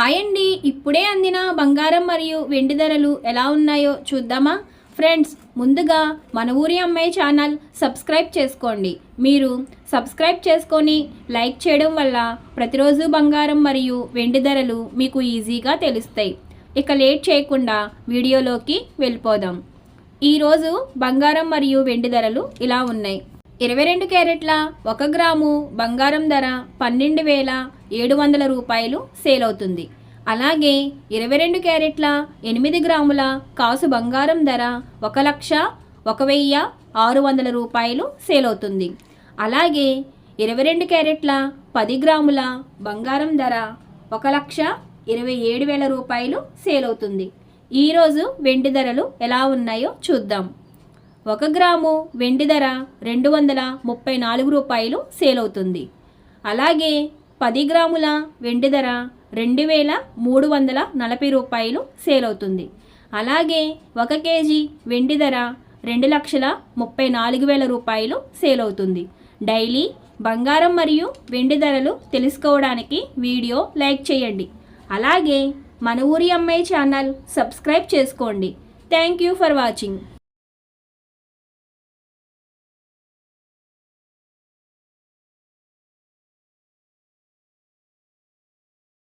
Hi అండి, ఇప్పుడే అందిన బంగారం మరియు వెండి ధరలు ఎలా ఉన్నాయో చూద్దామా ఫ్రెండ్స్. ముందుగా మన ఊరి అమ్మాయి ఛానల్ సబ్స్క్రైబ్ చేసుకోండి. మీరు సబ్స్క్రైబ్ చేసుకొని లైక్ చేయడం వల్ల ప్రతిరోజు బంగారం మరియు వెండి ధరలు మీకు ఈజీగా తెలుస్తాయి. ఇక లేట్ చేయకుండా వీడియోలోకి వెళ్ళిపోదాం. ఈరోజు బంగారం మరియు వెండి ధరలు ఇలా ఉన్నాయి. 22 క్యారెట్ల 1 గ్రాము బంగారం ధర 12,700 రూపాయలు సేల్ అవుతుంది. అలాగే 22 క్యారెట్ల 8 గ్రాముల కాసు బంగారం ధర 1,01,600 రూపాయలు సేల్ అవుతుంది. అలాగే 22 క్యారెట్ల 10 గ్రాముల బంగారం ధర 1,27,000 రూపాయలు సేల్ అవుతుంది. ఈరోజు వెండి ధరలు ఎలా ఉన్నాయో చూద్దాం. 1 గ్రాము వెండి ధర 234 రూపాయలు సేల్ అవుతుంది. అలాగే 10 గ్రాముల వెండి ధర 2,340 రూపాయలు సేల్ అవుతుంది. అలాగే 1 కేజీ వెండి ధర 2,34,000 రూపాయలు సేల్ అవుతుంది. డైలీ బంగారం మరియు వెండి ధరలు తెలుసుకోవడానికి వీడియో లైక్ చేయండి. అలాగే మన ఊరి అమ్మాయి ఛానల్ సబ్స్క్రైబ్ చేసుకోండి. Thank you for watching.